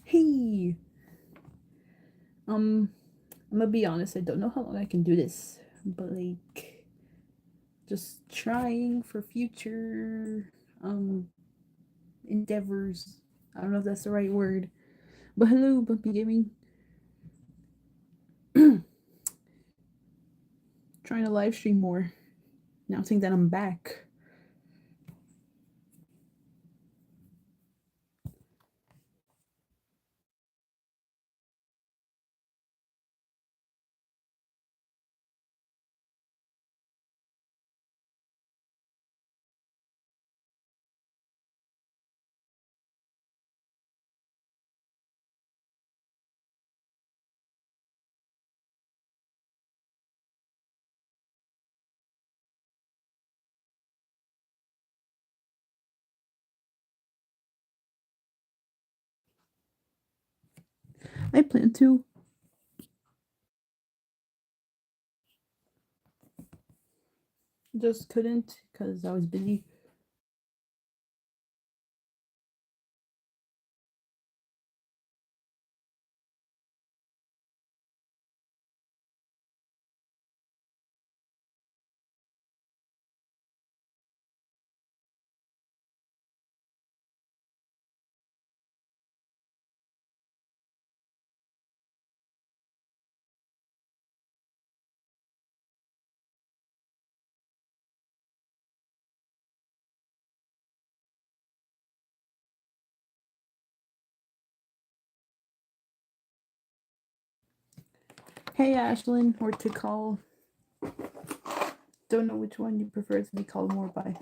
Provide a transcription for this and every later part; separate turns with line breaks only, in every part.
Hey, um, I'm gonna be honest. I don't know how long I can do this, but just trying for future um endeavors. I don't know if that's the right word, but hello, Bumpy Gaming. Trying to live stream more, announcing that I'm back. I plan to. Just couldn't because I was busy. Hey, Ashlyn, or to call. Don't know which one you prefer to be called more by.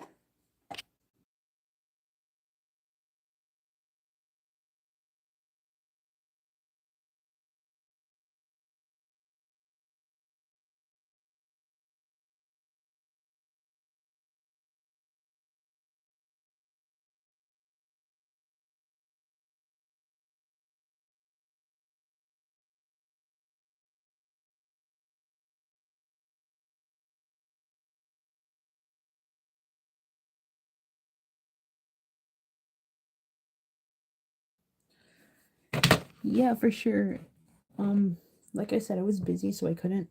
Yeah, for sure. Um, like I said, I was busy, so I couldn't.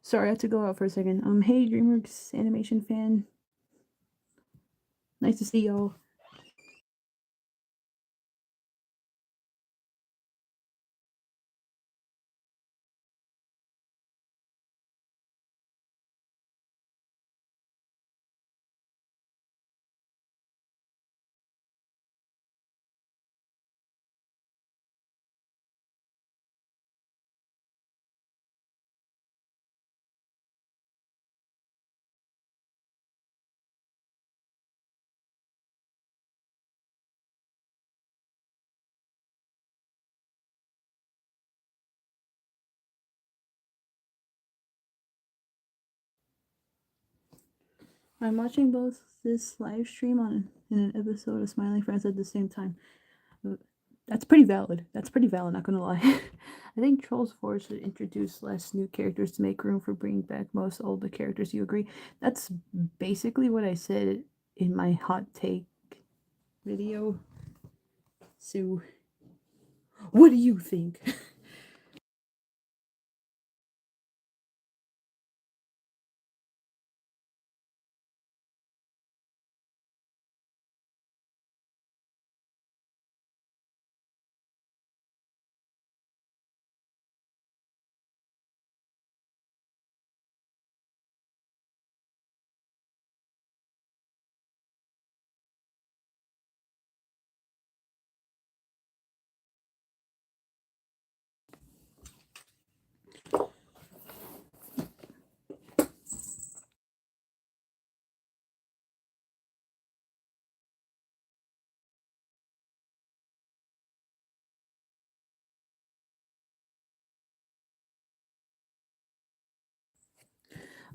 Sorry, I had to go out for a second. Hey, DreamWorks animation fan. Nice to see y'all. I'm watching both this live stream on and an episode of Smiling Friends at the same time. That's pretty valid. That's pretty valid, not gonna lie. I think Trolls 4 should introduce less new characters to make room for bringing back most older characters. You agree? That's basically what I said in my hot take video. So, what do you think?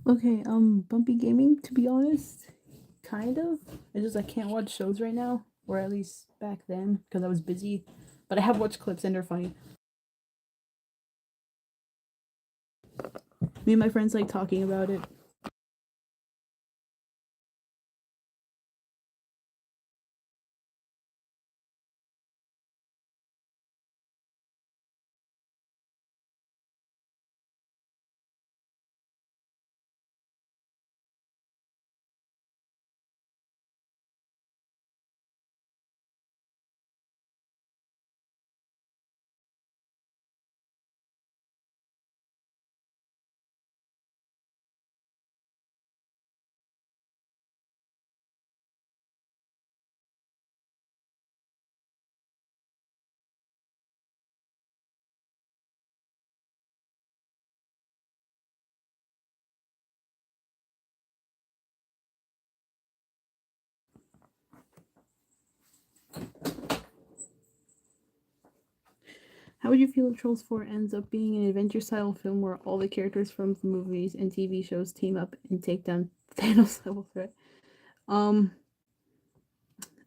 Okay, Bumpy Gaming, to be honest, kind of. It's just I can't watch shows right now, or at least back then, because I was busy. But I have watched clips and they're funny. Me and my friends like talking about it. How would you feel if Trolls 4 ends up being an adventure style film where all the characters from the movies and TV shows team up and take down Thanos level threat? Um,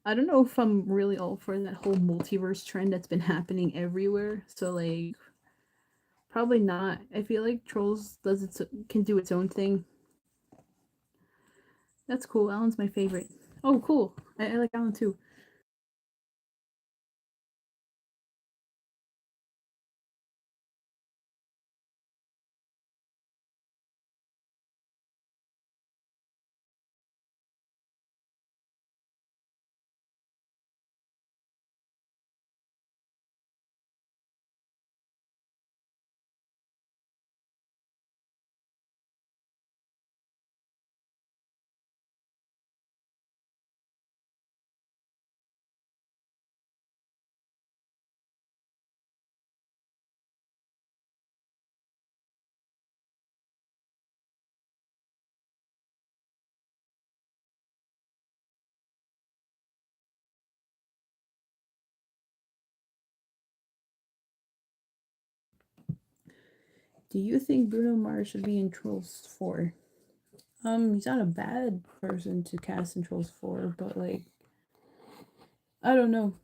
I don't know if I'm really all for that whole multiverse trend that's been happening everywhere. So like probably not. I feel like Trolls does its can do its own thing. That's cool. Alan's my favorite. Oh, cool. I like Alan too. Do you think Bruno Mars should be in Trolls 4? He's not a bad person to cast in Trolls 4, but like I don't know.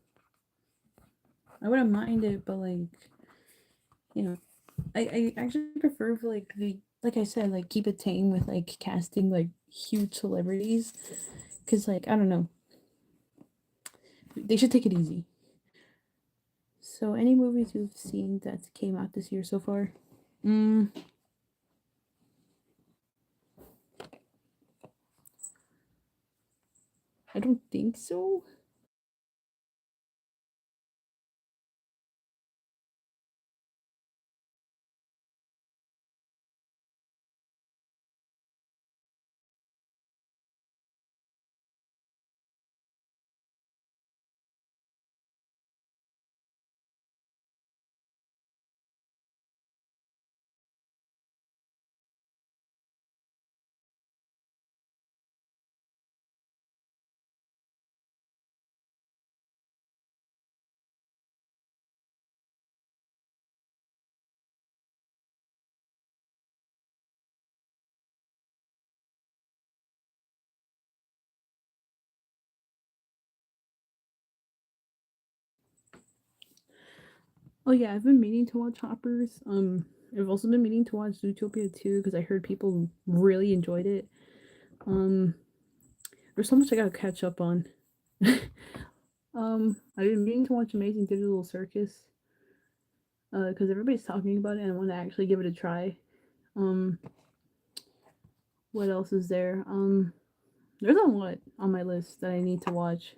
I wouldn't mind it, but like, you know, I actually prefer for like I said, like keep it tame with like casting like huge celebrities. Cause like I don't know. They should take it easy. So any movies you've seen that came out this year so far? Mm, I don't think so. Oh yeah, I've been meaning to watch Hoppers. I've also been meaning to watch Zootopia 2 because I heard people really enjoyed it. Um, there's so much I gotta catch up on. I've been meaning to watch Amazing Digital Circus because everybody's talking about it and I want to actually give it a try. Um, what else is there? There's a lot on my list that I need to watch.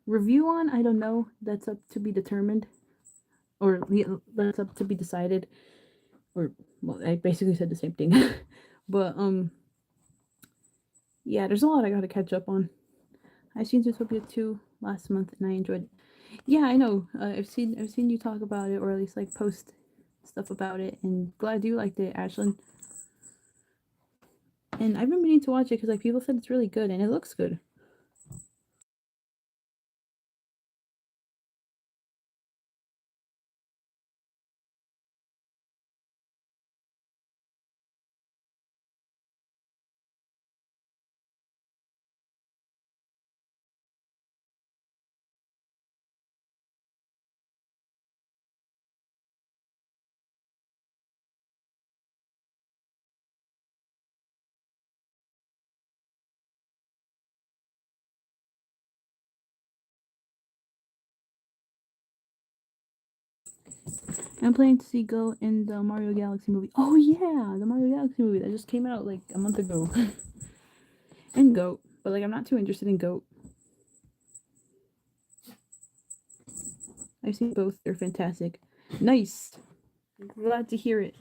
Review on, I don't know. That's up to be determined, or that's up to be decided. Or well, I basically said the same thing. But yeah, there's a lot I gotta catch up on. I seen Zootopia 2 last month and I enjoyed it. Yeah, I know. I've seen you talk about it or at least like post stuff about it, and glad you liked it, Ashlyn. And I've been meaning to watch it because like people said it's really good and it looks good. I'm planning to see Goat in the Mario Galaxy movie. Oh yeah, the Mario Galaxy movie that just came out like a month ago. And Goat, but like I'm not too interested in Goat. I've seen both; they're fantastic. Nice. Glad to hear it.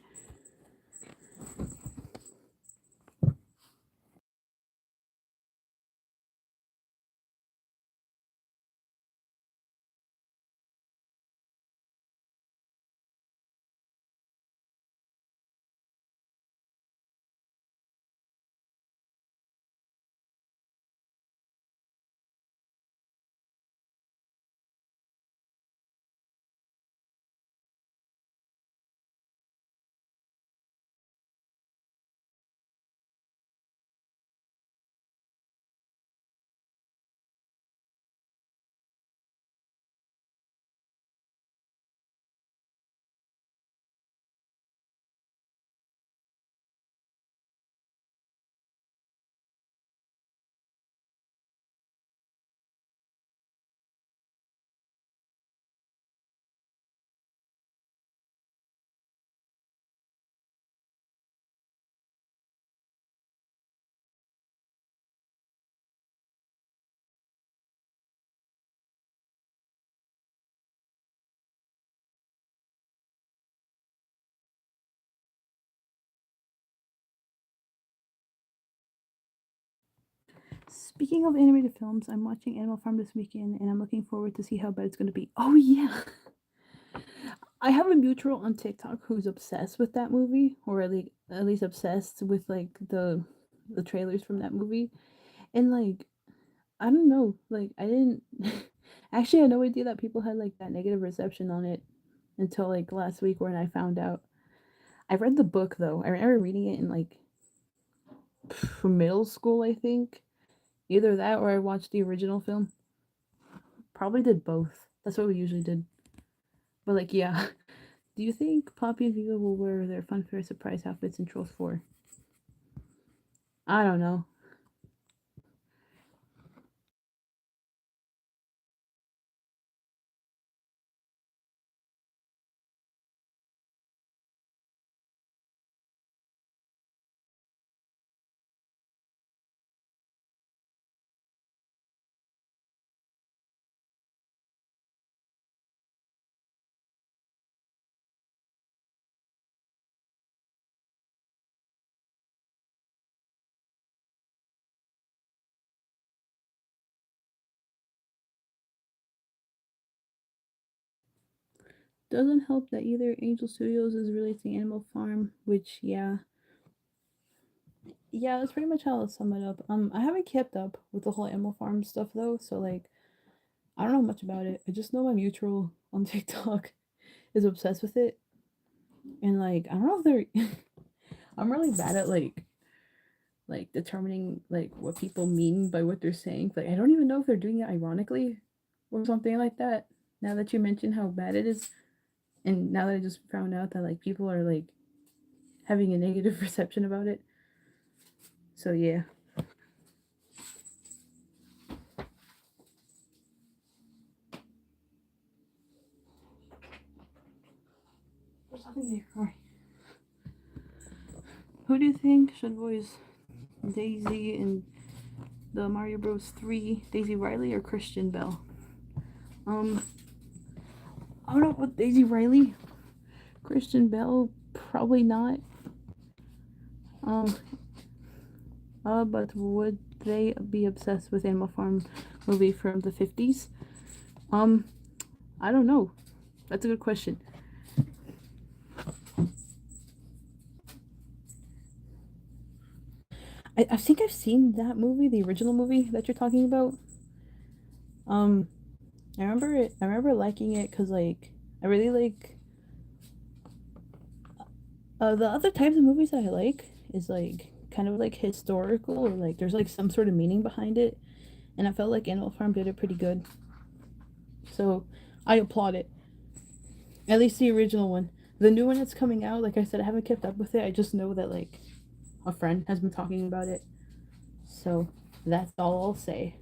Speaking of animated films, I'm watching Animal Farm this weekend, and I'm looking forward to see how bad it's gonna be. Oh yeah, I have a mutual on TikTok who's obsessed with that movie, or at least obsessed with like the trailers from that movie. And like I don't know, like I didn't actually I had no idea that people had like that negative reception on it until like last week when I found out. I read the book though. I remember reading it in like middle school, I think. Either that or I watched the original film. Probably did both. That's what we usually did. But like yeah. Do you think Poppy and Viva will wear their funfair surprise outfits in Trolls 4? I don't know. Doesn't help that either Angel Studios is releasing Animal Farm, which yeah, that's pretty much how I'll sum it up. I haven't kept up with the whole Animal Farm stuff though, so like I don't know much about it. I just know my mutual on TikTok is obsessed with it, and like I don't know if they're. I'm really bad at like determining like what people mean by what they're saying. Like I don't even know if they're doing it ironically or something like that. Now that you mention how bad it is, And now that I just found out that like people are like having a negative perception about it. So yeah. There's nothing there. Alright. Who do you think should voice Daisy in the Mario Bros. 3, Daisy Riley or Christian Bell? Um, I don't know about Daisy Riley. Christian Bell, probably not. Um, but would they be obsessed with Animal Farm movie from the 50s? Um, I don't know. That's a good question. I think I've seen that movie, the original movie that you're talking about. Um, I remember it. I remember liking it because like I really like the other types of movies that I like is like kind of like historical or like there's like some sort of meaning behind it, and I felt like Animal Farm did it pretty good. So I applaud it. At least the original one. The new one that's coming out, like I said, I haven't kept up with it. I just know that like a friend has been talking about it. So that's all I'll say.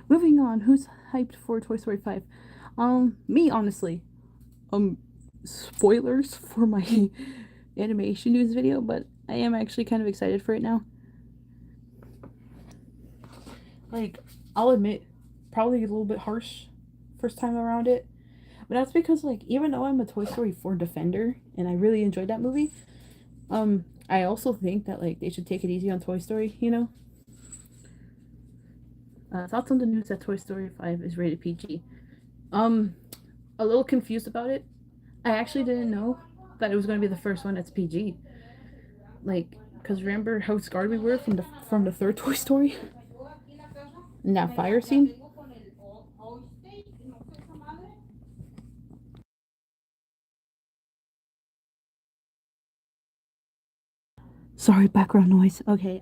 Moving on, who's hyped for Toy Story 5? Me honestly. Um Spoilers for my animation news video, but I am actually kind of excited for it now. Like, I'll admit, probably a little bit harsh first time around it. But that's because like even though I'm a Toy Story 4 defender and I really enjoyed that movie, I also think that like they should take it easy on Toy Story, you know? Thoughts on the news that Toy Story 5 is rated PG. Um, a little confused about it. I actually didn't know that it was going to be the first one that's PG. Like, cause remember how scarred we were from the third Toy Story in that fire scene. Sorry, background noise. Okay,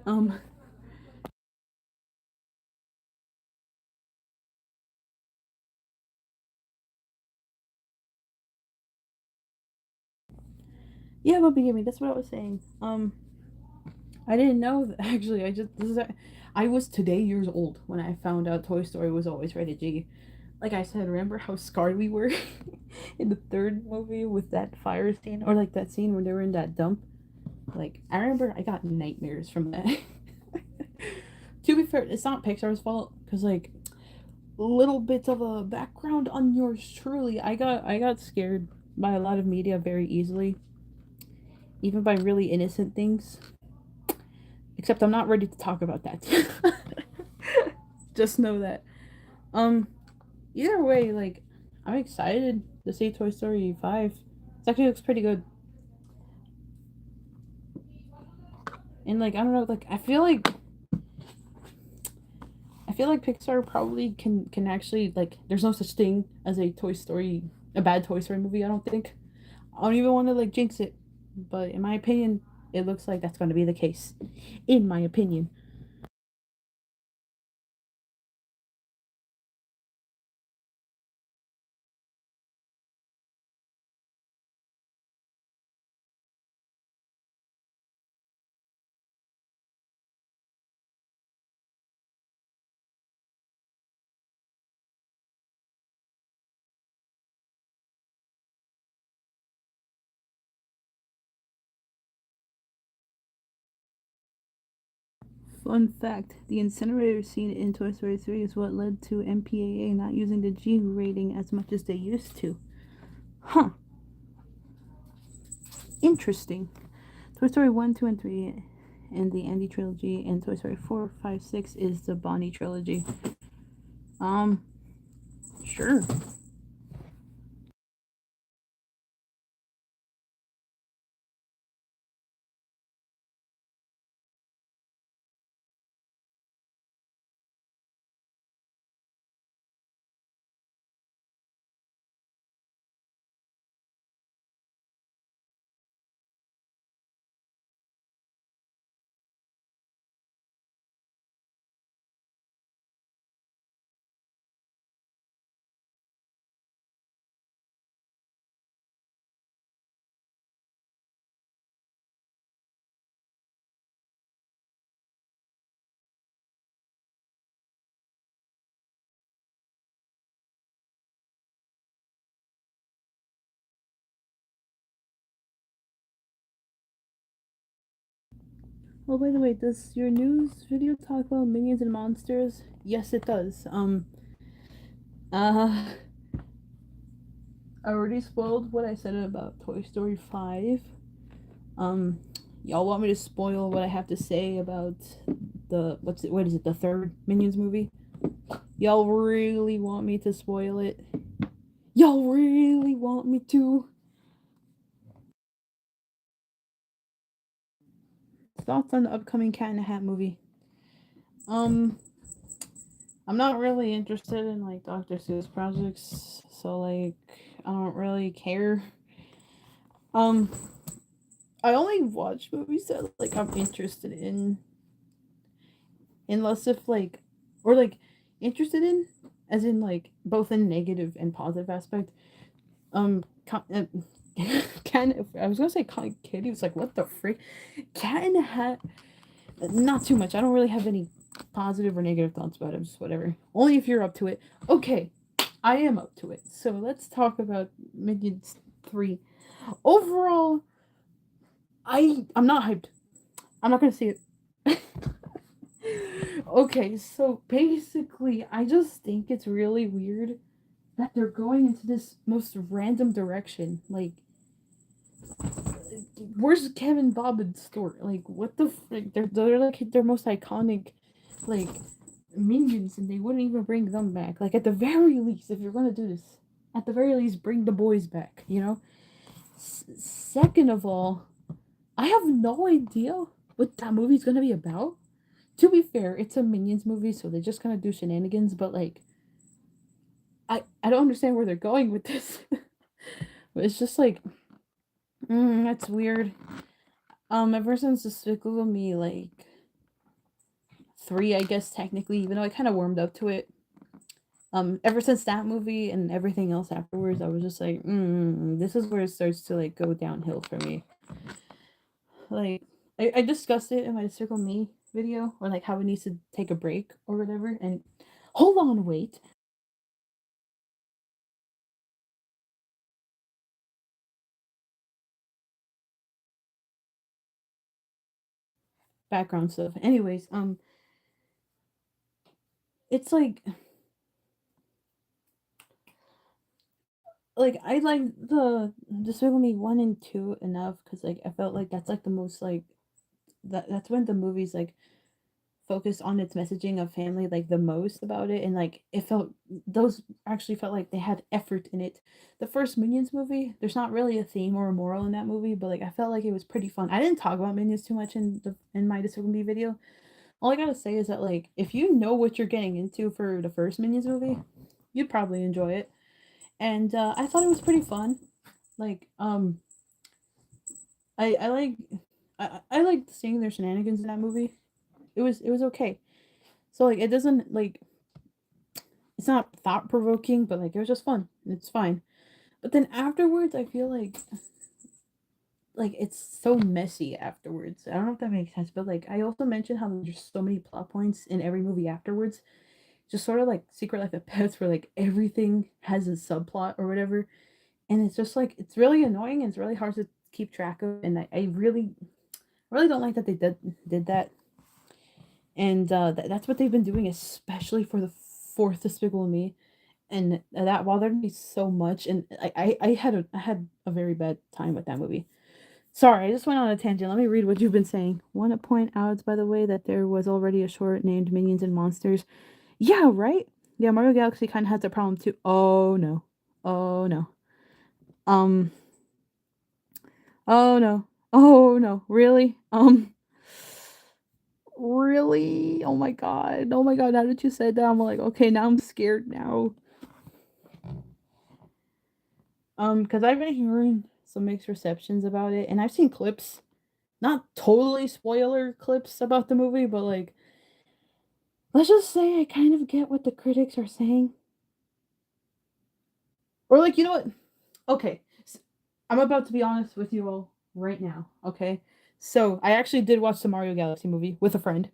yeah, but forgive me. That's what I was saying. I didn't know that, actually. I was today years old when I found out Toy Story was always rated G. Like I said, remember how scarred we were in the third movie with that fire scene, or like that scene when they were in that dump. Like I remember, I got nightmares from that. To be fair, it's not Pixar's fault because like little bits of a background on yours truly. I got scared by a lot of media very easily, even by really innocent things. Except I'm not ready to talk about that. Just know that. Um, Either way, like I'm excited to see Toy Story 5. It actually looks pretty good. And like I don't know, like I feel like Pixar probably can actually like there's no such thing as a bad Toy Story movie, I don't think. I don't even want to like jinx it, but in my opinion, it looks like that's going to be the case. In my opinion. Fun fact, the incinerator scene in Toy Story 3 is what led to MPAA not using the G rating as much as they used to. Huh. Interesting. Toy Story 1, 2, and 3 and the Andy trilogy, and Toy Story 4, 5, 6 is the Bonnie trilogy. Sure. Oh, by the way, does your news video talk about minions and monsters? Yes, it does. Uh, I already spoiled what I said about Toy Story 5. Um, y'all want me to spoil what I have to say about what is it, the third Minions movie? Y'all really want me to spoil it? Y'all really want me to? Thoughts on the upcoming Cat in the Hat movie? Um, I'm not really interested in like Dr. Seuss projects, so like I don't really care. Um, I only watch movies that like I'm interested in, unless if like or like interested in, as in like both in negative and positive aspect. Con- Cat. I was gonna say Cotton Kitty. Was like what the frick? Cat in the Hat. Not too much. I don't really have any positive or negative thoughts about it. Just whatever. Only if you're up to it. Okay, I am up to it. So let's talk about Minions 3. Overall, I'm not hyped. I'm not gonna see it. Okay, so basically, I just think it's really weird that they're going into this most random direction. Like, where's Kevin Bob and Stuart? Like, what the frick? They're like their most iconic, like, minions, and they wouldn't even bring them back. Like, at the very least, if you're gonna do this, at the very least, bring the boys back. You know. Second of all, I have no idea what that movie's gonna be about. To be fair, it's a Minions movie, so they just kind of do shenanigans. But like, I don't understand where they're going with this. But it's just like, that's weird. Ever since Despicable Me, like 3, I guess technically, even though I kind of warmed up to it. Ever since that movie and everything else afterwards, I was just like, this is where it starts to like go downhill for me. Like, I discussed it in my Despicable Me video, or like how it needs to take a break or whatever. And hold on, wait. Background stuff. Anyways, it's like I like the Despicable Me 1 and 2 enough because like I felt like that's like the most like that's when the movie's like focused on its messaging of family like the most about it, and like it felt those actually felt like they had effort in it. The first Minions movie, there's not really a theme or a moral in that movie, but like I felt like it was pretty fun. I didn't talk about Minions too much in my Despicable Me video. All I gotta say is that like if you know what you're getting into for the first Minions movie, you'd probably enjoy it. And I thought it was pretty fun. Like I like I liked seeing their shenanigans in that movie. It was okay. So like it doesn't like it's not thought provoking, but like it was just fun. It's fine. But then afterwards, I feel like it's so messy afterwards. I don't know if that makes sense, but like I also mentioned how there's so many plot points in every movie afterwards. Just sort of like Secret Life of Pets, where like everything has a subplot or whatever, and it's just like it's really annoying and it's really hard to keep track of. And I really don't like that they did that. and that's what they've been doing, especially for the fourth Despicable Me, and that bothered me so much. And I had a very bad time with that movie. Sorry, I just went on a tangent. Let me read what you've been saying. Want to point out, by the way, that there was already a short named Minions and Monsters. Yeah, right? Yeah, Mario Galaxy kind of has that problem too. Oh no. Oh no. Um. Oh no. Oh no. Really? Really? Oh my god. Oh my god. Now that you said that, I'm like, okay, now I'm scared now. Because I've been hearing some mixed receptions about it, and I've seen clips, not totally spoiler clips about the movie, but like, let's just say I kind of get what the critics are saying. Or like, you know what? Okay, I'm about to be honest with you all right now. Okay, so I actually did watch the Mario Galaxy movie with a friend.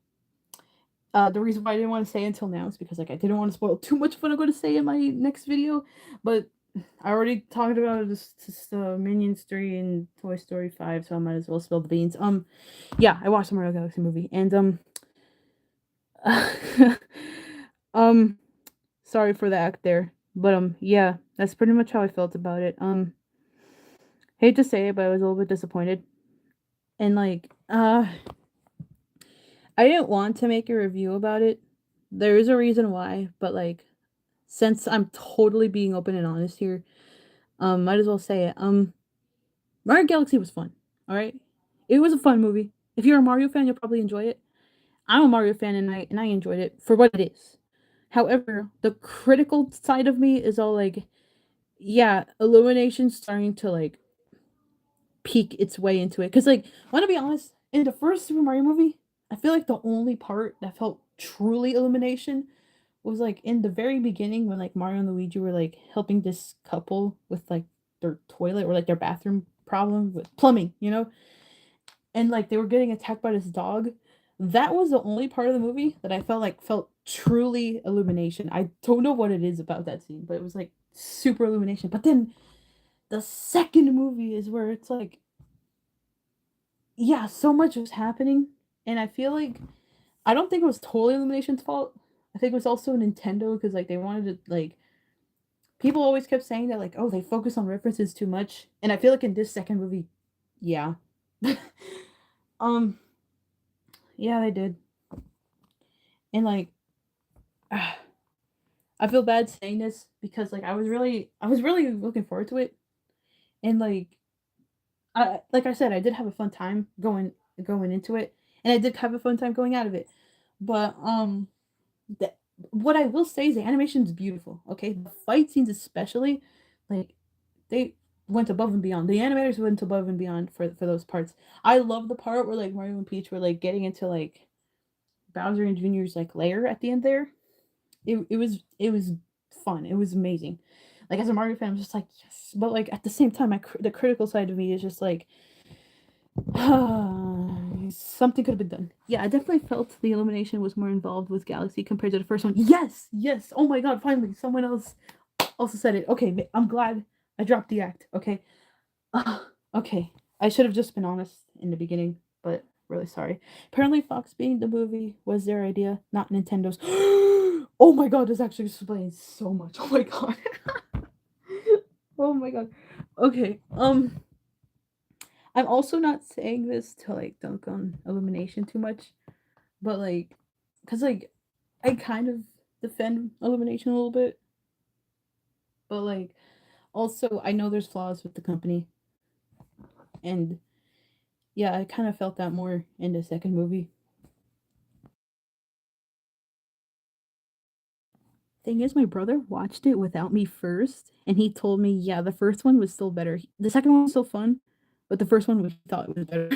The reason why I didn't want to say until now is because like I didn't want to spoil too much of what I'm going to say in my next video, but I already talked about this Minions 3 and Toy Story 5, so I might as well spill the beans. Yeah, I watched the Mario Galaxy movie, and um, sorry for the act there, but yeah, that's pretty much how I felt about it. Hate to say it, but I was a little bit disappointed, and like, I didn't want to make a review about it. There is a reason why, but like, since I'm totally being open and honest here, might as well say it. Mario Galaxy was fun. All right, it was a fun movie. If you're a Mario fan, you'll probably enjoy it. I'm a Mario fan, and I enjoyed it for what it is. However, the critical side of me is all like, yeah, Illumination's starting to like peek its way into it. Because like, I want to be honest, in the first Super Mario movie, I feel like the only part that felt truly Illumination was like in the very beginning when like Mario and Luigi were like helping this couple with like their toilet or like their bathroom problem with plumbing, you know? And like they were getting attacked by this dog. That was the only part of the movie that I felt like felt truly Illumination. I don't know what it is about that scene, but it was like super Illumination. But then the second movie is where it's like, yeah, so much was happening, and I feel like I don't think it was totally Illumination's fault. I think it was also Nintendo because like they wanted to like people always kept saying that like, oh, they focus on references too much, and I feel like in this second movie, yeah, um, yeah, they did, and like, I feel bad saying this because like I was really looking forward to it, and like I said, I did have a fun time going into it, and I did have a fun time going out of it, but the, what I will say is the animation is beautiful. Okay, the fight scenes especially, like they went above and beyond. The animators went above and beyond for those parts. I love the part where like Mario and Peach were like getting into like Bowser and Junior's like lair at the end there. It was fun. It was amazing. Like as a Mario fan, I'm just like yes, but like at the same time, the critical side of me is just like something could have been done. Yeah, I definitely felt the Illumination was more involved with Galaxy compared to the first one. Yes, yes. Oh my god, finally someone else also said it. Okay, I'm glad I dropped the act. Okay. Okay. I should have just been honest in the beginning, but really sorry. Apparently Fox being the movie was their idea, not Nintendo's. Oh my god, this actually explains so much. Oh my god. Oh my god. Okay. I'm also not saying this to like dunk on Illumination too much, but like, cause like I kind of defend Illumination a little bit, but like also I know there's flaws with the company, and yeah, I kind of felt that more in the second movie. Thing is, my brother watched it without me first, and he told me, yeah, the first one was still better. The second one was still fun, but the first one we thought was better.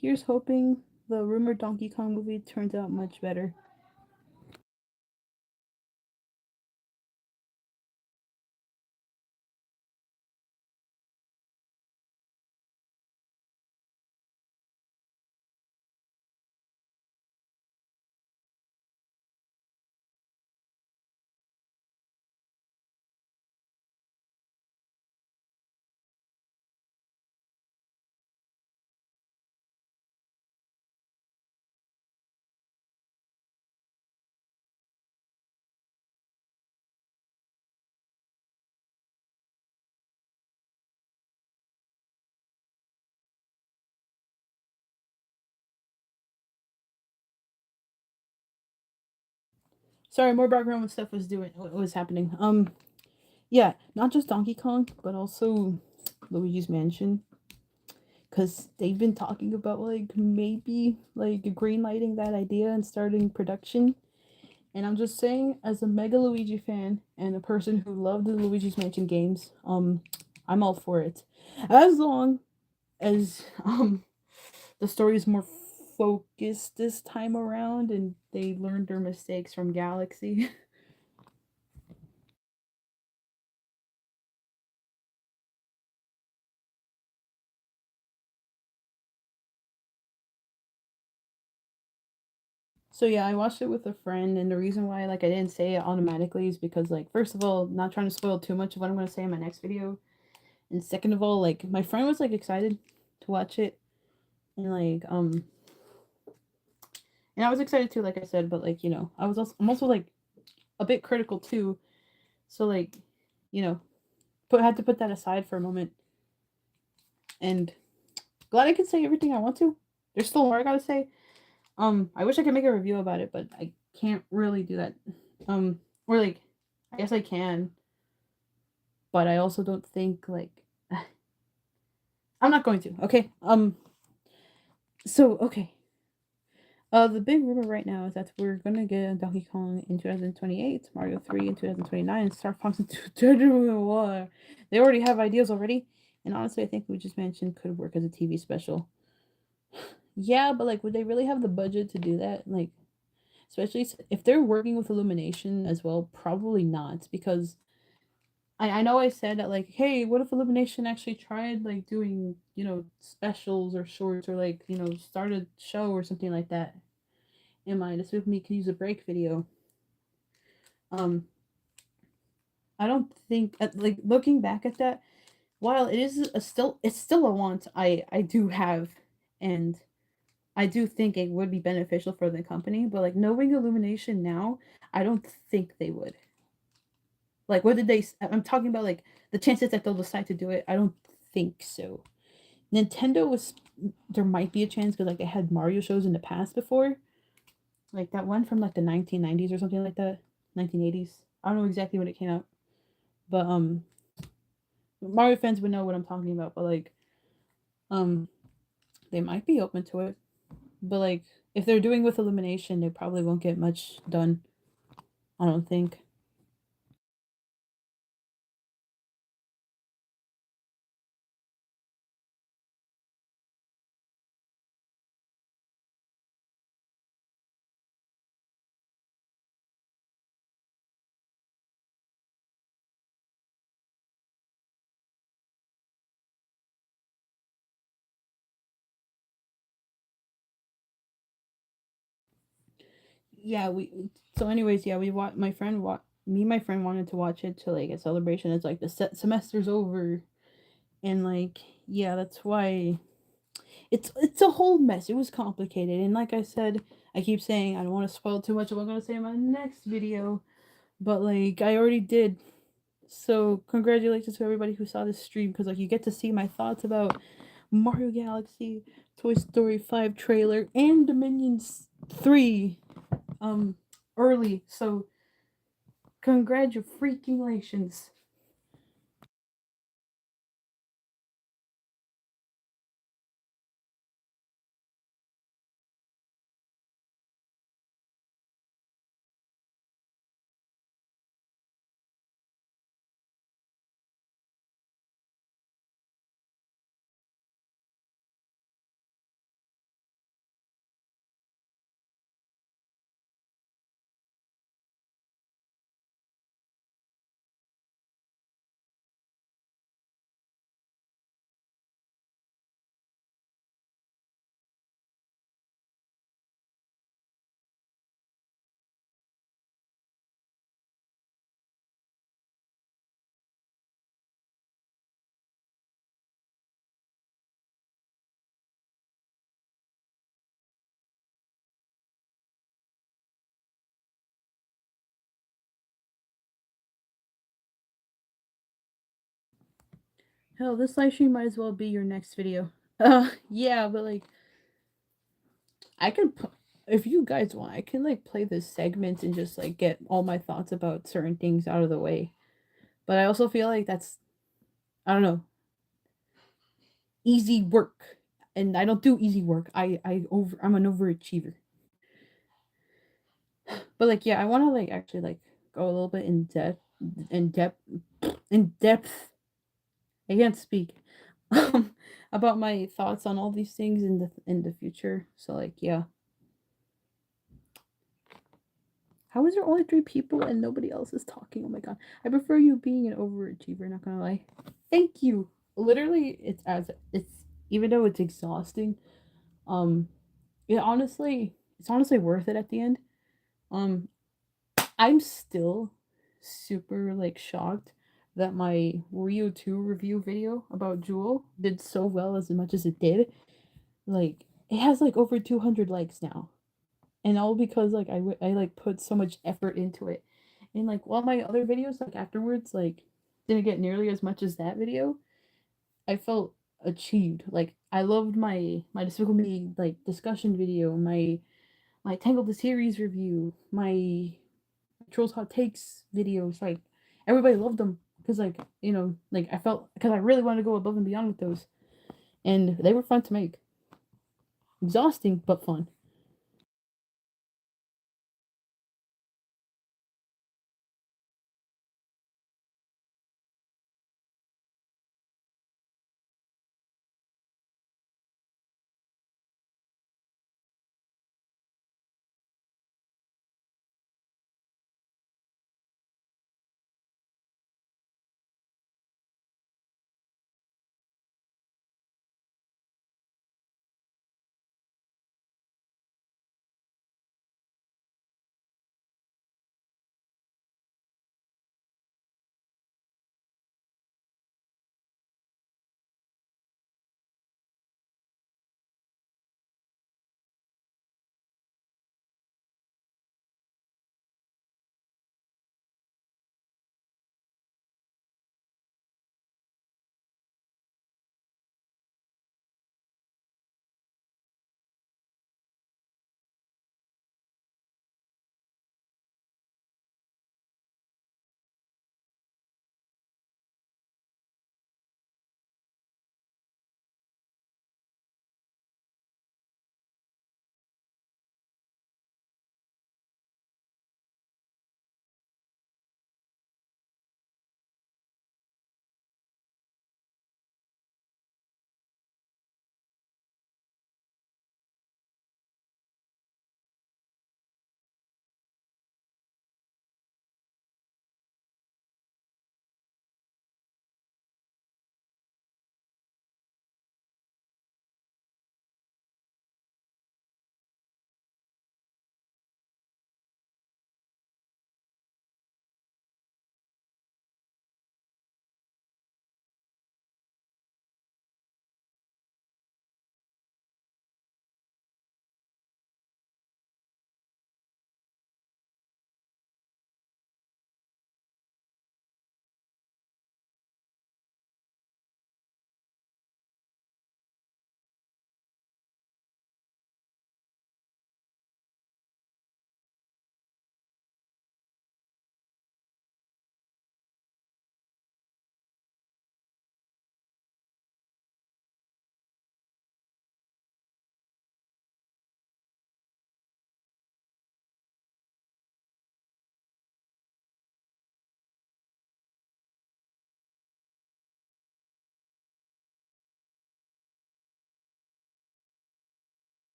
Here's hoping the rumored Donkey Kong movie turns out much better. Sorry, more background stuff was happening. Yeah, not just Donkey Kong, but also Luigi's Mansion, because they've been talking about like maybe like green lighting that idea and starting production. And I'm just saying, as a mega Luigi fan and a person who loved the Luigi's Mansion games, I'm all for it, as long as the story is more focused this time around and they learned their mistakes from Galaxy. So yeah, I watched it with a friend, and the reason why like I didn't say it automatically is because like first of all, not trying to spoil too much of what I'm gonna say in my next video, and second of all, like my friend was like excited to watch it, and and I was excited too, like I said, but like I'm also like a bit critical too, so like you know had to put that aside for a moment, and glad I could say everything I want to. There's still more I gotta say. I wish I could make a review about it, but I can't really do that. Or like, I guess I can, but I also don't think like I'm not going to. Okay. So okay. The big rumor right now is that we're gonna get Donkey Kong in 2028, Mario 3 in 2029, and Star Fox in 2021. They already have ideas already, and honestly, I think we just mentioned could work as a TV special. Yeah, but like, would they really have the budget to do that? Like, especially if they're working with Illumination as well, probably not, because I know I said that like, hey, what if Illumination actually tried like doing specials or shorts or like start a show or something like that in mind. This with me could use a break video. Um, I don't think like looking back at that, while it is it's still a want I do have, and I do think it would be beneficial for the company. But like knowing Illumination now, I don't think they would. Like, what did they? I'm talking about like the chances that they'll decide to do it. I don't think so. Nintendo was there might be a chance because like they had Mario shows in the past before, like that one from like the 1990s or something like that, 1980s. I don't know exactly when it came out, but Mario fans would know what I'm talking about. But like um, they might be open to it. But like if they're doing with Illumination, they probably won't get much done. I don't think. Yeah, we so anyways, yeah, we want my friend what me and my friend wanted to watch it to like a celebration. It's like the semester's over, and like yeah, that's why it's a whole mess. It was complicated, and like I said, I keep saying I don't want to spoil too much of what I'm gonna say in my next video, but like I already did. So congratulations to everybody who saw this stream, because like you get to see my thoughts about Mario Galaxy, Toy Story 5 trailer, and Dominions 3 um early. So congratulations. Hell, this live stream might as well be your next video. Yeah, but like, I can, if you guys want, I can like play this segment and just like get all my thoughts about certain things out of the way. But I also feel like that's, I don't know, easy work, and I don't do easy work. I'm an overachiever. But like, yeah, I want to like actually like go a little bit in depth, in depth. I can't speak. Um, about my thoughts on all these things in the future. So like, yeah. How is there only three people and nobody else is talking? Oh my god. I prefer you being an overachiever, not gonna lie. Thank you. Literally, it's even though it's exhausting, um, it's honestly worth it at the end. Um, I'm still super like shocked that my Rio 2 review video about Jewel did so well as much as it did. Like it has like over 200 likes now. And all because like I like put so much effort into it. And like while my other videos like afterwards like didn't get nearly as much as that video, I felt achieved. Like I loved my Despicable Me like discussion video, my Tangled the series review, my Trolls Hot Takes videos. Like everybody loved them because like like I felt because I really wanted to go above and beyond with those, and they were fun to make. Exhausting but fun.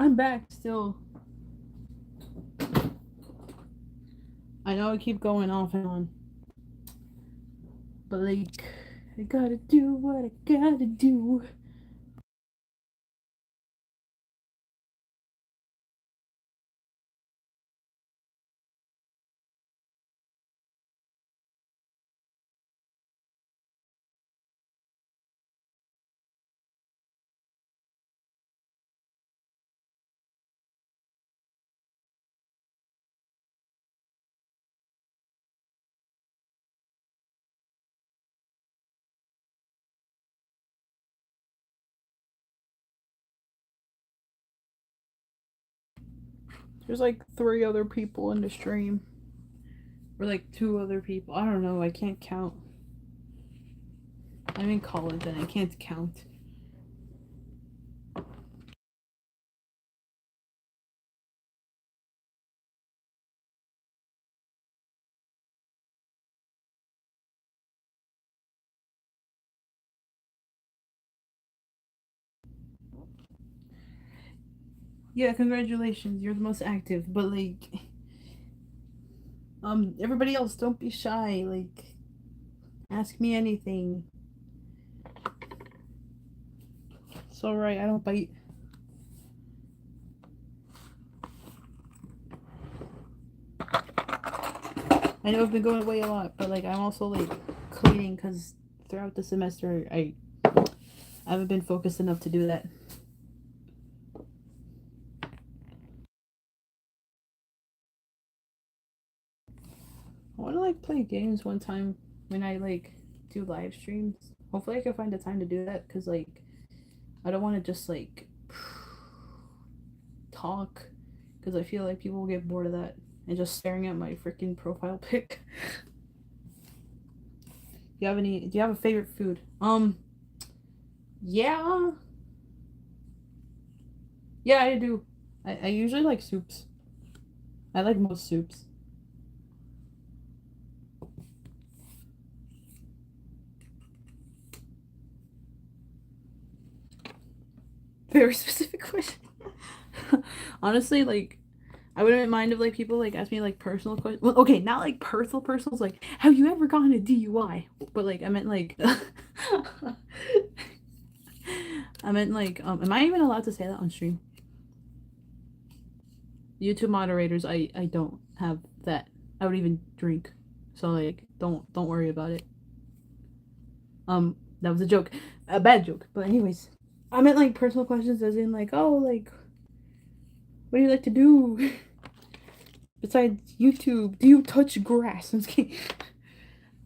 I'm back still. I know I keep going off and on, but like, I gotta do what I gotta do. There's like 3 other people in the stream. Or like 2 other people. I don't know. I can't count. I'm in college and I can't count. Yeah, congratulations. You're the most active. But like, everybody else, don't be shy. Like, ask me anything. It's alright. I don't bite. I know I've been going away a lot, but like, I'm also like cleaning because throughout the semester, I haven't been focused enough to do that. I want to like play games one time when I like do live streams. Hopefully, I can find the time to do that because like I don't want to just like talk because I feel like people will get bored of that and just staring at my freaking profile pic. Do you have a favorite food? Yeah. Yeah, I do. I usually like soups. I like most soups. Very specific question. Honestly, like I wouldn't mind if like people like ask me like personal questions. Well, okay, not like personals. Like, have you ever gotten a DUI? But like, I meant like, I meant like, am I even allowed to say that on stream? YouTube moderators, I don't have that. I would even drink, so like, don't worry about it. That was a joke, a bad joke. But anyways, I meant like personal questions, as in like, oh, like, what do you like to do besides YouTube? Do you touch grass? I'm just kidding.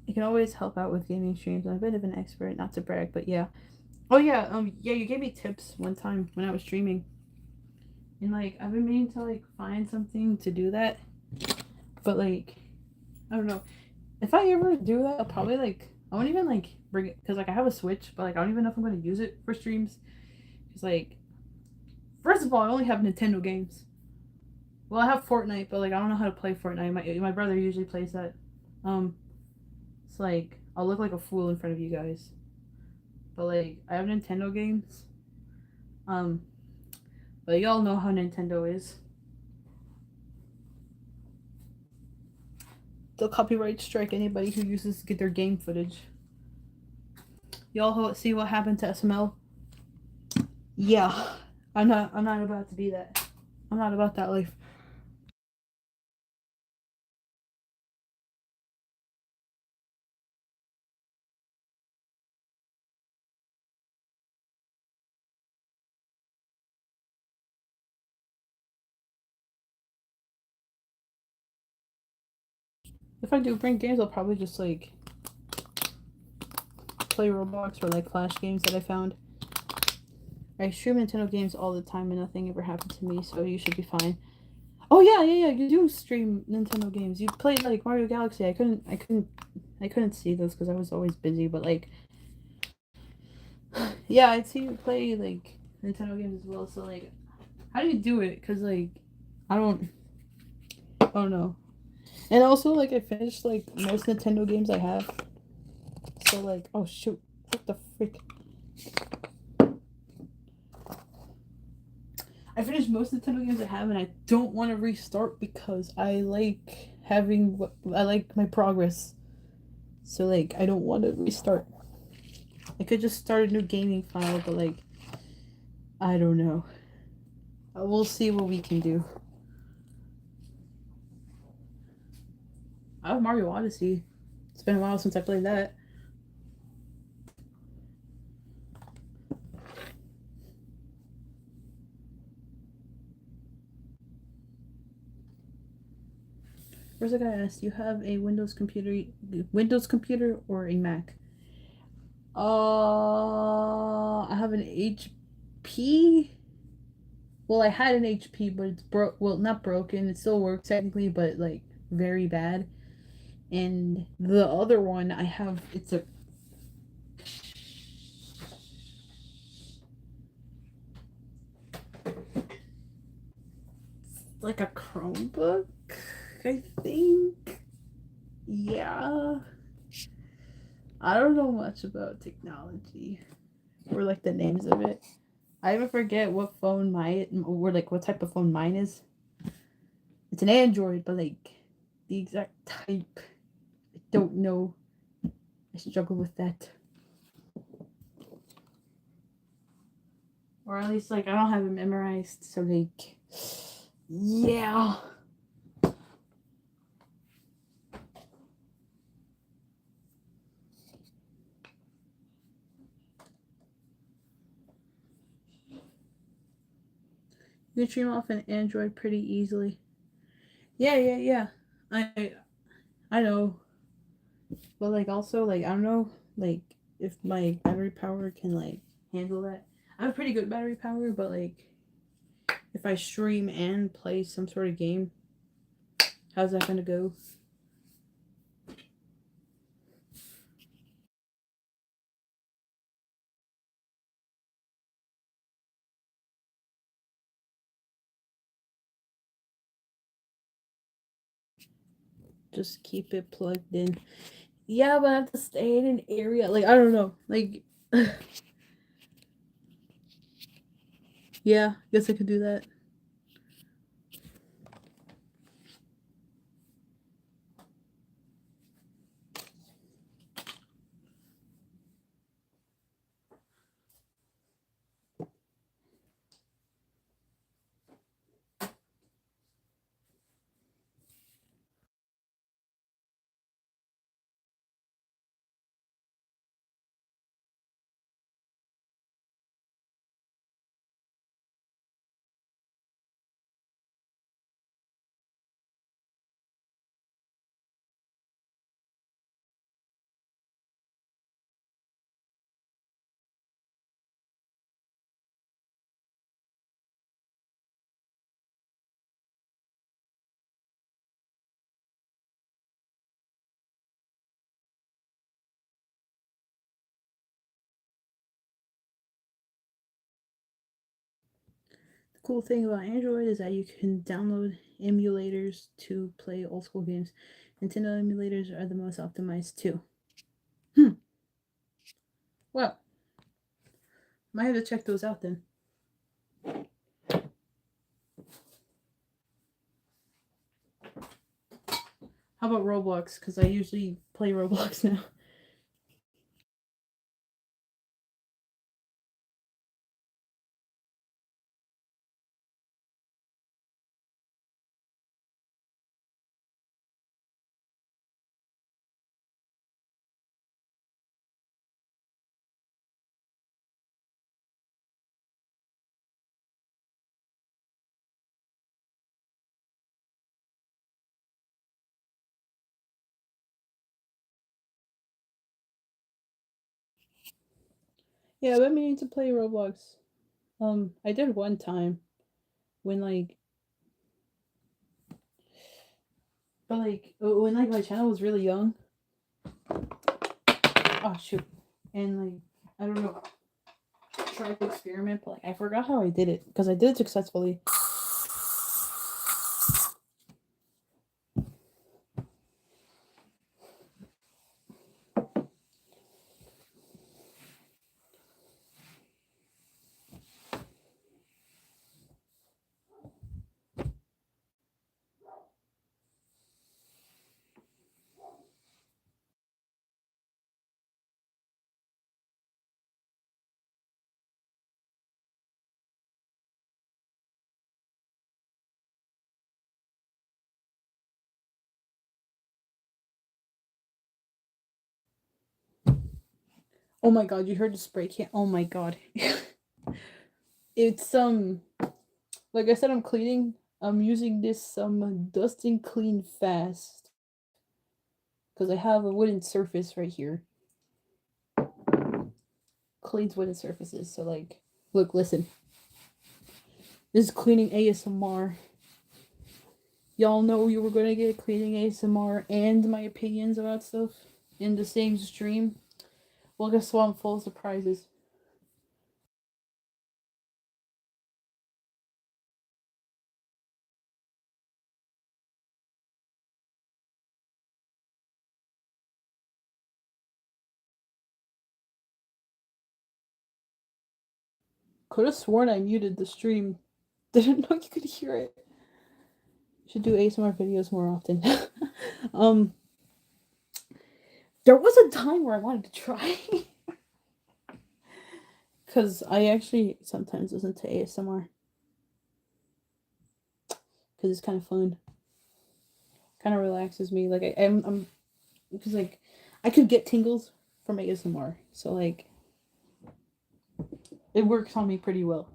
You can always help out with gaming streams. I'm a bit of an expert, not to brag, but yeah. Oh yeah, yeah, you gave me tips one time when I was streaming. And like I've been meaning to like find something to do that. But like I don't know. If I ever do that, I'll probably like I won't even like bring it because like I have a Switch, but like I don't even know if I'm gonna use it for streams. Cause like first of all, I only have Nintendo games. Well, I have Fortnite, but like I don't know how to play Fortnite. My brother usually plays that. Um, it's like I'll look like a fool in front of you guys. But like I have Nintendo games. Um, but y'all know how Nintendo is. They'll copyright strike anybody who uses get their game footage. Y'all see what happened to SML? Yeah, I'm not about to be that. I'm not about that life. If I do bring games, I'll probably just like play Roblox or like Flash games that I found. I stream Nintendo games all the time and nothing ever happened to me, so you should be fine. Oh yeah. You do stream Nintendo games. You played like Mario Galaxy. I couldn't see those because I was always busy. But like, yeah, I'd see you play like Nintendo games as well. So like, how do you do it? Cause like, I don't know. And also like I finished like most Nintendo games I have. So like, oh shoot, what the frick? I finished most Nintendo games I have, and I don't want to restart because I like having what I like my progress. So like, I don't want to restart. I could just start a new gaming file, but like, I don't know. We'll see what we can do. I have Mario Odyssey. It's been a while since I played that. Where's the guy asked? You have a Windows computer or a Mac? I have an HP. Well, I had an HP, but it's broke. Well, not broken. It still works technically, but like very bad. And the other one I have, it's a like a Chromebook, I think. Yeah. I don't know much about technology or like the names of it. I even forget what phone my or like what type of phone mine is. It's an Android, but like the exact type, I don't know. I struggle with that. Or at least like I don't have it memorized, so like yeah. You can stream off an Android pretty easily. Yeah, yeah, yeah. I I know. But like also like I don't know like if my battery power can like handle that. I have pretty good battery power, but like if I stream and play some sort of game, how's that gonna go? Just keep it plugged in. Yeah, but I have to stay in an area. Like I don't know. Like yeah, guess I could do that. The cool thing about Android is that you can download emulators to play old school games. Nintendo emulators are the most optimized too. Hmm. Well, might have to check those out then. How about Roblox? Because I usually play Roblox now. Yeah, I've been meaning to play Roblox. I did one time when like, but like when like my channel was really young. Oh shoot, and like I don't know, tried to experiment, but like I forgot how I did it because I did it successfully. Oh my god, you heard the spray can? Oh my god. It's like I said, I'm cleaning. I'm using this Dust and Clean Fast because I have a wooden surface right here. Cleans wooden surfaces. So like, look, listen. This is cleaning ASMR. Y'all know you were gonna get cleaning ASMR and my opinions about stuff in the same stream. Well, guess what? I'm full of surprises. Could have sworn I muted the stream. Didn't know you could hear it. Should do ASMR videos more often. um, there was a time where I wanted to try. Because I actually sometimes listen to ASMR. Because it's kind of fun. Kind of relaxes me. Like, I'm because, like, I could get tingles from ASMR. So, like, it works on me pretty well.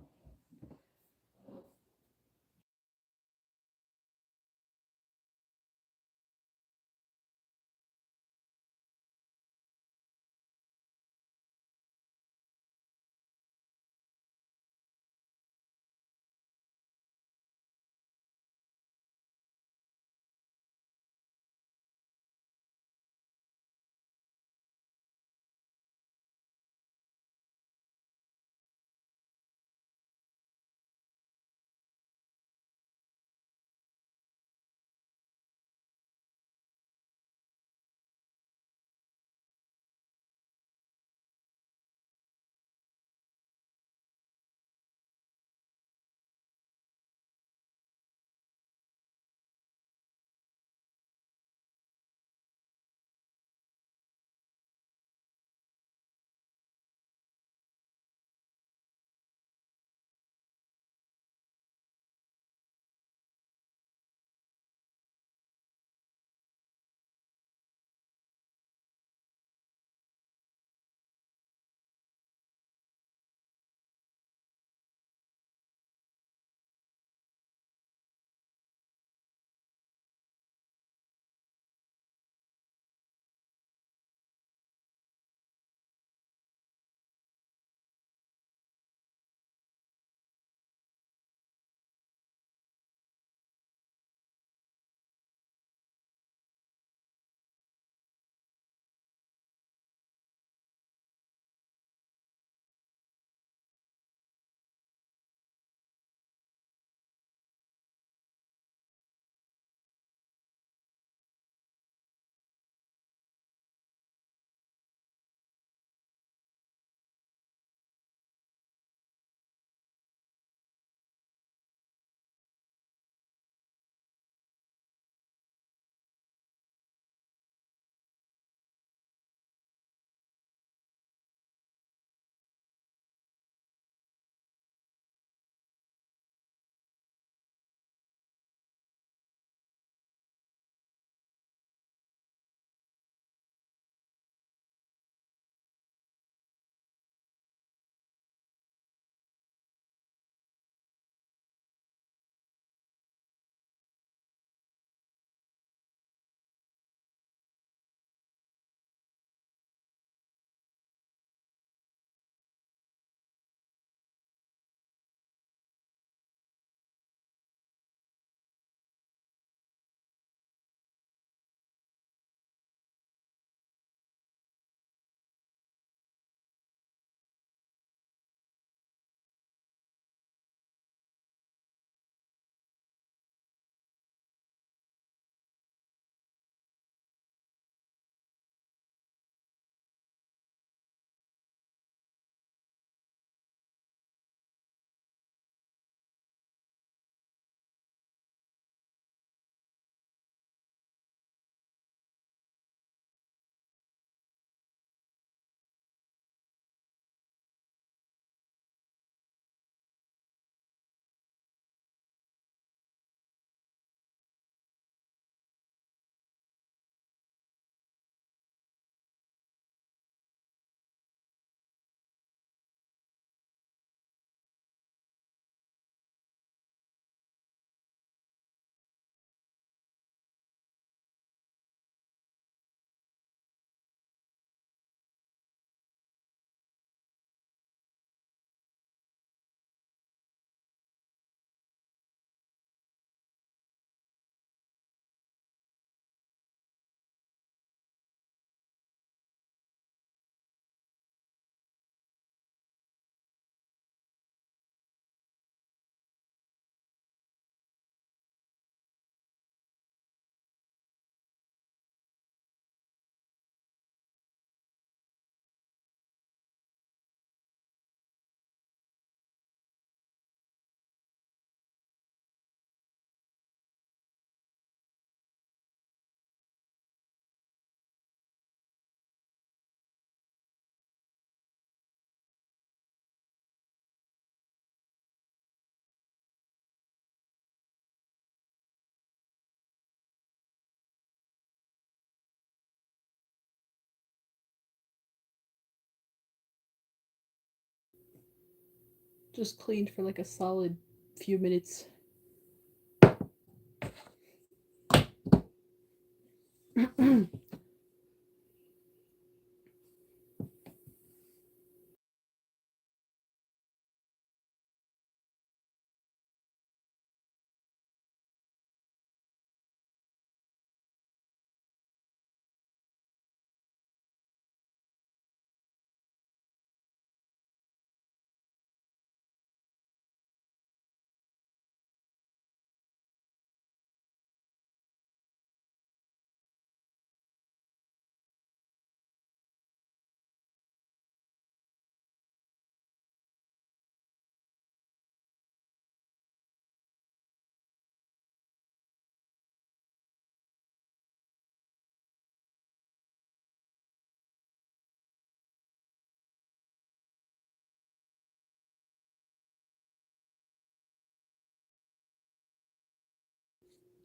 Just cleaned for like a solid few minutes.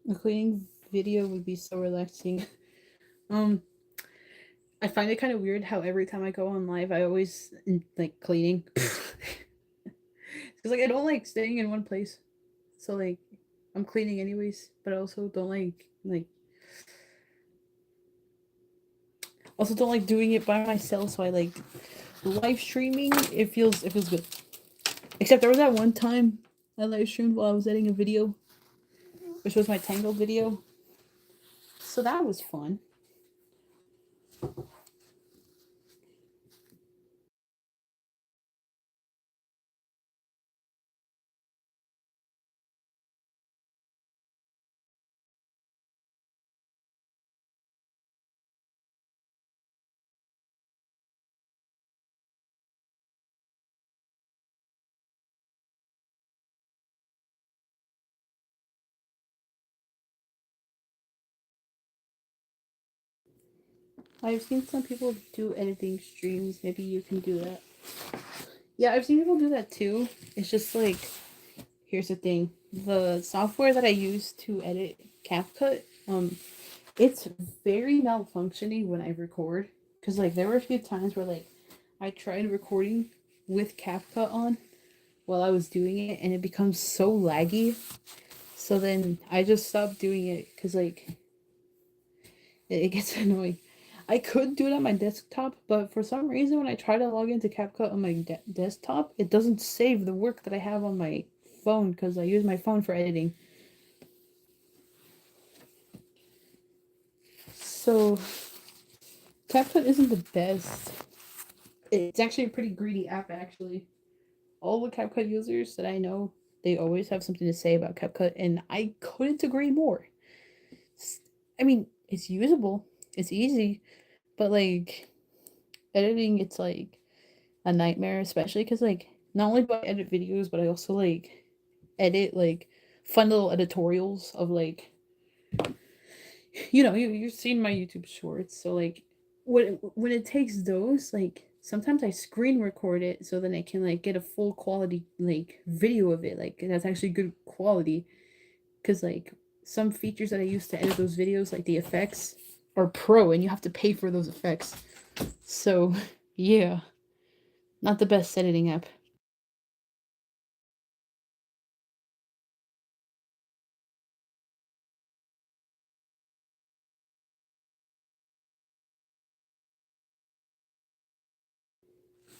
A cleaning video would be so relaxing. Um, I find it kind of weird how every time I go on live, I always like cleaning. Because like I don't like staying in one place, so like I'm cleaning anyways. But I also don't like also don't like doing it by myself. So I like live streaming. It feels good. Except there was that one time I live streamed while I was editing a video, which was my Tangled video. So that was fun. I've seen some people do editing streams. Maybe you can do that. Yeah, I've seen people do that too. It's just like, here's the thing: the software that I use to edit CapCut, it's very malfunctioning when I record. Cause like there were a few times where like I tried recording with CapCut on while I was doing it, and it becomes so laggy. So then I just stopped doing it because like it gets annoying. I could do it on my desktop, but for some reason, when I try to log into CapCut on my desktop, it doesn't save the work that I have on my phone because I use my phone for editing. So, CapCut isn't the best. It's actually a pretty greedy app, actually. All the CapCut users that I know, they always have something to say about CapCut, and I couldn't agree more. I mean, it's usable, it's easy, but like editing, it's like a nightmare, especially because like not only do I edit videos, but I also like edit like fun little editorials of like you've seen my YouTube shorts, so like when it takes those, like sometimes I screen record it so then I can like get a full quality like video of it, like that's actually good quality, because like some features that I use to edit those videos, like the effects, are pro and you have to pay for those effects. So yeah, not the best editing app.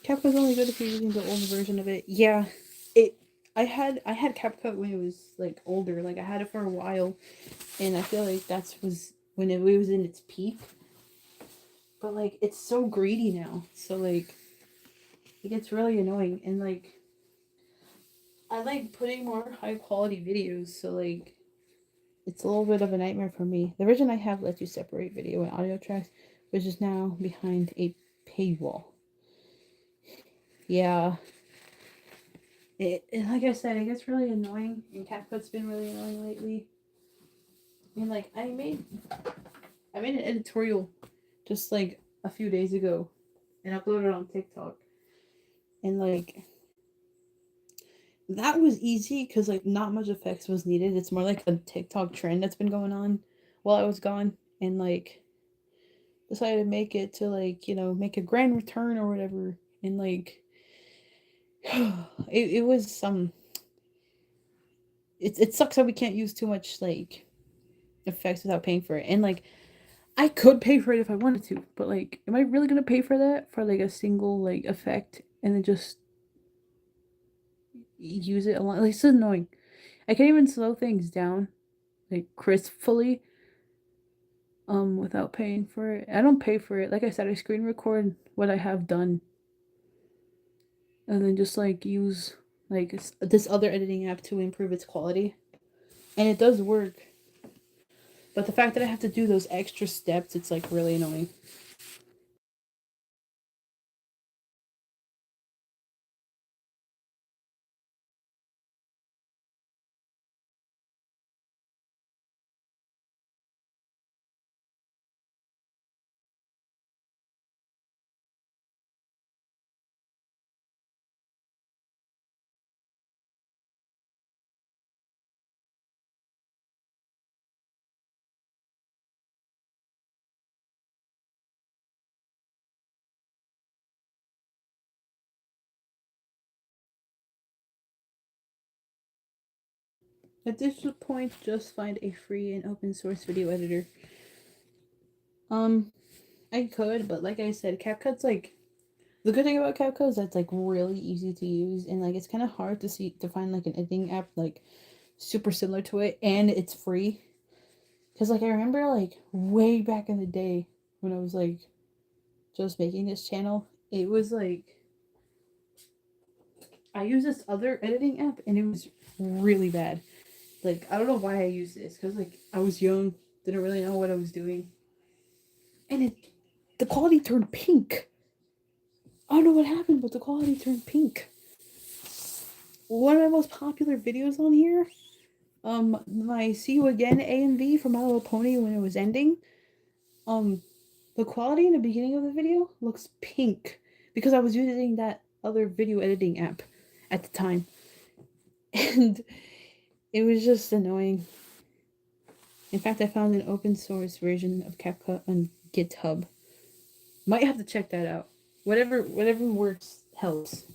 CapCut's only good if you're using the old version of it. Yeah, it. I had CapCut when it was like older. Like I had it for a while, and I feel like that's was when it was in its peak. But like it's so greedy now, so like it gets really annoying. And like I like putting more high quality videos, so like it's a little bit of a nightmare for me. The version I have lets you separate video and audio tracks, which is now behind a paywall. Yeah, like I said, it gets really annoying, and CapCut's been really annoying lately. And like I made an editorial just like a few days ago, and uploaded it on TikTok, and like that was easy because like not much effects was needed. It's more like a TikTok trend that's been going on while I was gone, and like decided to make it to like make a grand return or whatever, and like it was it sucks that we can't use too much like effects without paying for it. And like I could pay for it if I wanted to, but like am I really gonna pay for that for like a single like effect and then just use it a lot? Like it's annoying. I can't even slow things down like crisply without paying for it. I don't pay for it. Like I said, I screen record what I have done and then just like use like this other editing app to improve its quality. And it does work. But the fact that I have to do those extra steps, it's like really annoying. At this point, just find a free and open source video editor. Um, I could, but like I said, CapCut's like the good thing about CapCut is that's like really easy to use, and like it's kind of hard to find like an editing app like super similar to it, and it's free. Cause like I remember like way back in the day when I was like just making this channel, it was like I used this other editing app and it was really bad. Like I don't know why I used this because like I was young, didn't really know what I was doing, and the quality turned pink. I don't know what happened, but the quality turned pink. One of my most popular videos on here, my "See You Again" AMV for My Little Pony when it was ending. Um, the quality in the beginning of the video looks pink because I was using that other video editing app at the time, and it was just annoying. In fact, I found an open source version of CapCut on GitHub. Might have to check that out. Whatever works helps.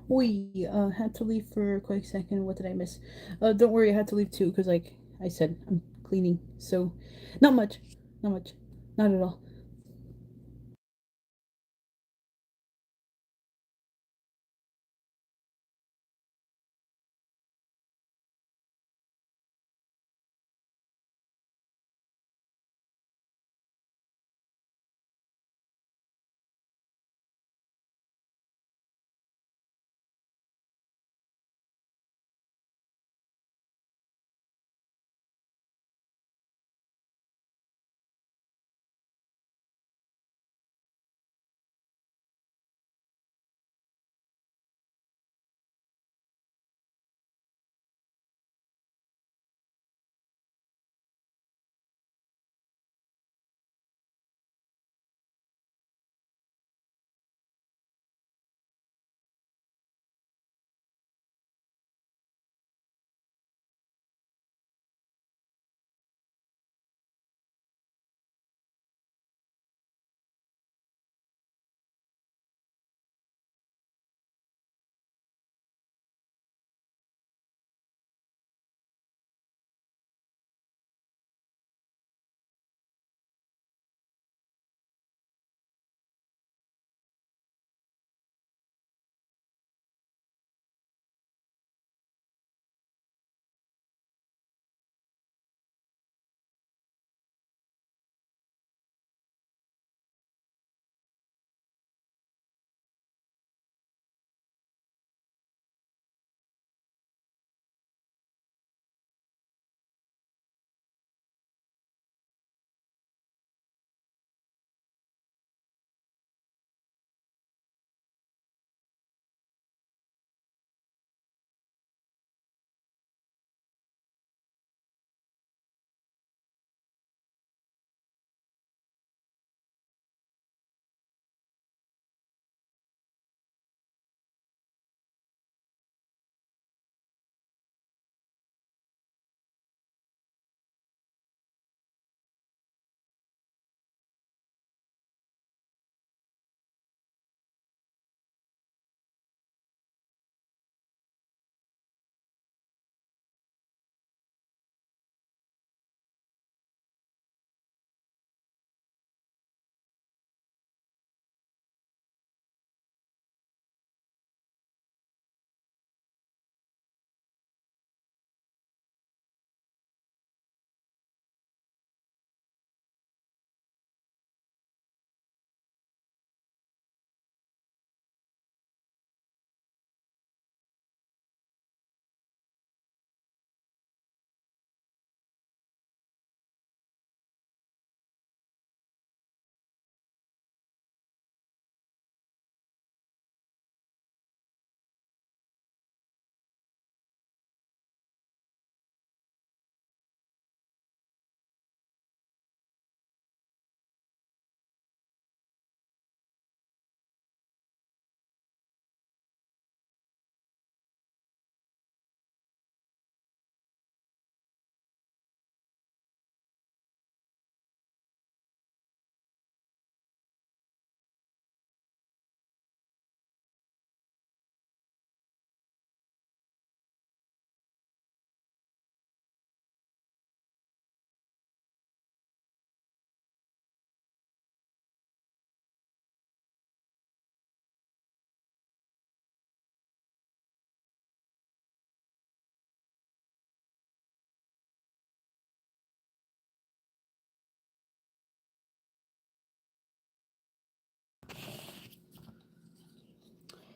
We had to leave for a quick second. What did I miss? Don't worry, I had to leave too because, like I said, I'm cleaning. So, not much, not much, not at all.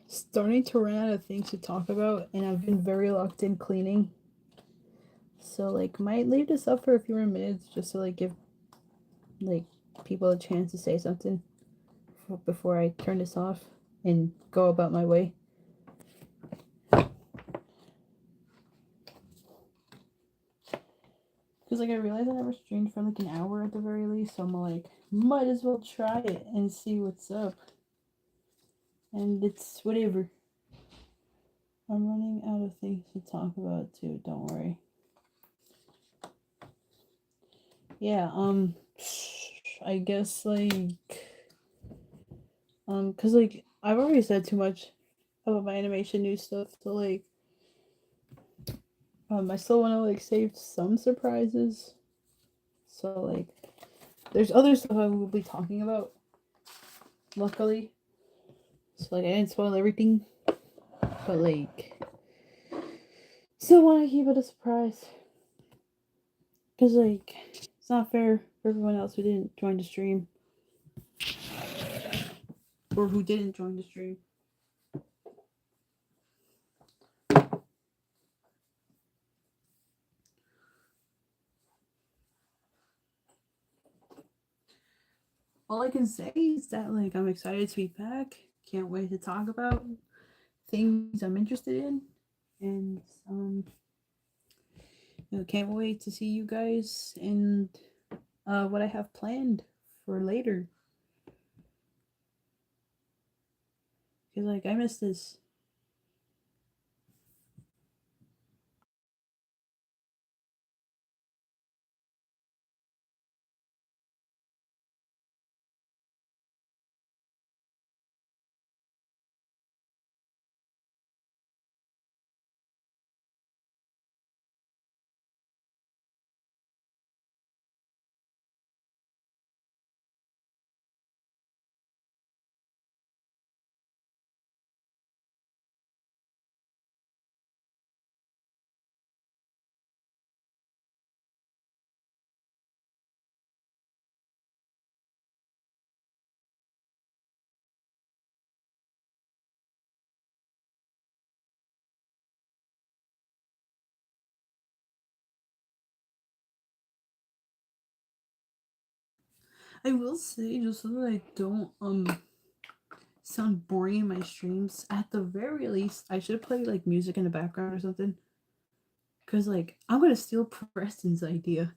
Starting to run out of things to talk about, and I've been very locked in cleaning. So like, might leave this up for a few more minutes just to like give like people a chance to say something before I turn this off and go about my way. Because like I realized I never streamed for like an hour at the very least, so I'm like, might as well try it and see what's up. And it's whatever. I'm running out of things to talk about too. Don't worry. Yeah. I guess like cause like I've already said too much about my animation news stuff. So like, I still want to like save some surprises. So like, there's other stuff I will be talking about. Luckily, so like I didn't spoil everything, but like, still want to keep it a surprise. Cause like, it's not fair for everyone else who didn't join the stream, or who didn't join the stream. All I can say is that like I'm excited to be back. Can't wait to talk about things I'm interested in, and can't wait to see you guys and what I have planned for later. Cause like I miss this. I will say just so that I don't sound boring in my streams. At the very least, I should play like music in the background or something. Cause like I'm gonna steal Preston's idea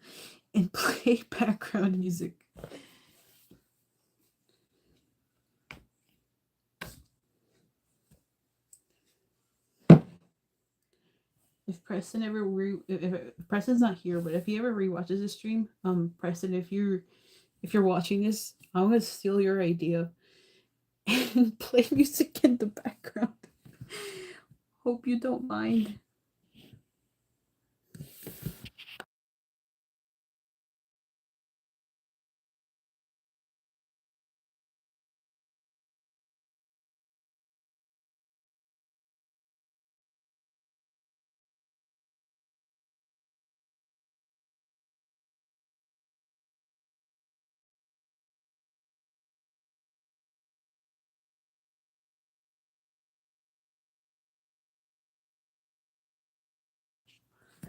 and play background music. If Preston ever if Preston's not here, but if he ever rewatches this stream, Preston, if you're watching this, I'm gonna steal your idea and play music in the background. Hope you don't mind.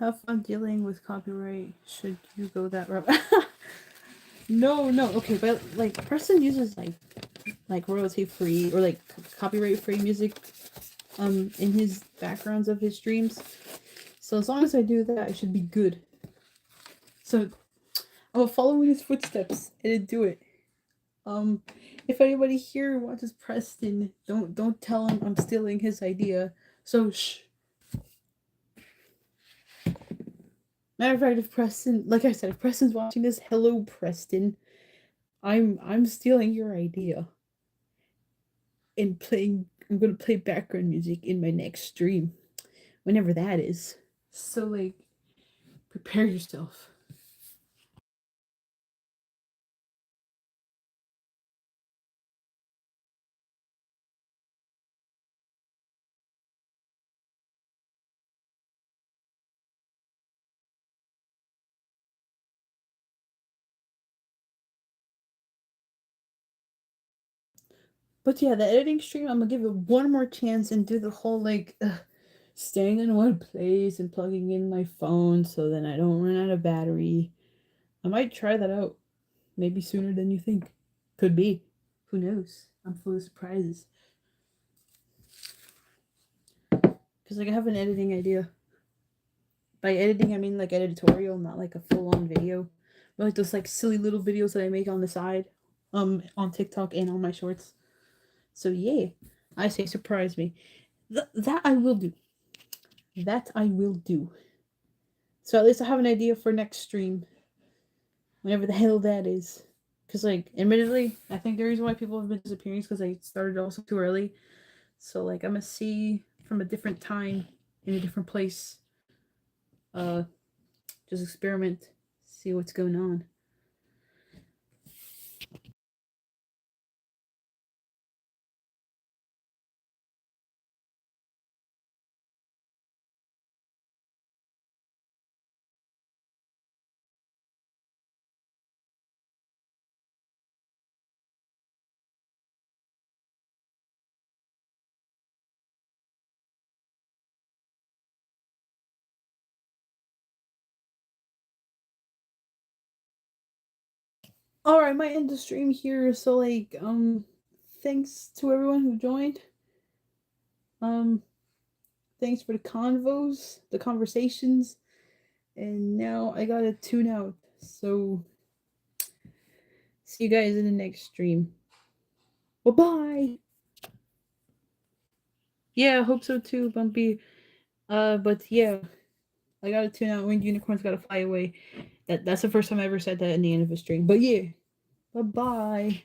Have fun dealing with copyright. Should you go that route? No, no. Okay, but like Preston uses like royalty free or like copyright free music in his backgrounds of his streams. So as long as I do that, I should be good. So I'm following his footsteps and do it. Um, if anybody here watches Preston, don't tell him I'm stealing his idea. So shh. Matter of fact, if Preston, like I said, if Preston's watching this, hello Preston, I'm stealing your idea and playing. I'm gonna play background music in my next stream, whenever that is. So like, prepare yourself. But yeah, the editing stream, I'm gonna give it one more chance and do the whole like staying in one place and plugging in my phone so then I don't run out of battery. I might try that out. Maybe sooner than you think. Could be. Who knows? I'm full of surprises. Because like I have an editing idea. By editing, I mean like editorial, not like a full-on video. But like those like silly little videos that I make on the side, on TikTok and on my shorts. So yeah, I say surprise me. That I will do. That I will do. So at least I have an idea for next stream, whenever the hell that is. Because like, admittedly, I think the reason why people have been disappearing is because I started also too early. So like I'm gonna see from a different time in a different place. Uh, just experiment, see what's going on. All right, might end the stream here. So like, thanks to everyone who joined. Um, thanks for the convos, the conversations, and now I gotta tune out. So see you guys in the next stream. Bye bye. Yeah, I hope so too, Bumpy. But yeah, I gotta tune out. Winged unicorns gotta fly away. That's the first time I ever said that in the end of a stream. But yeah, bye bye.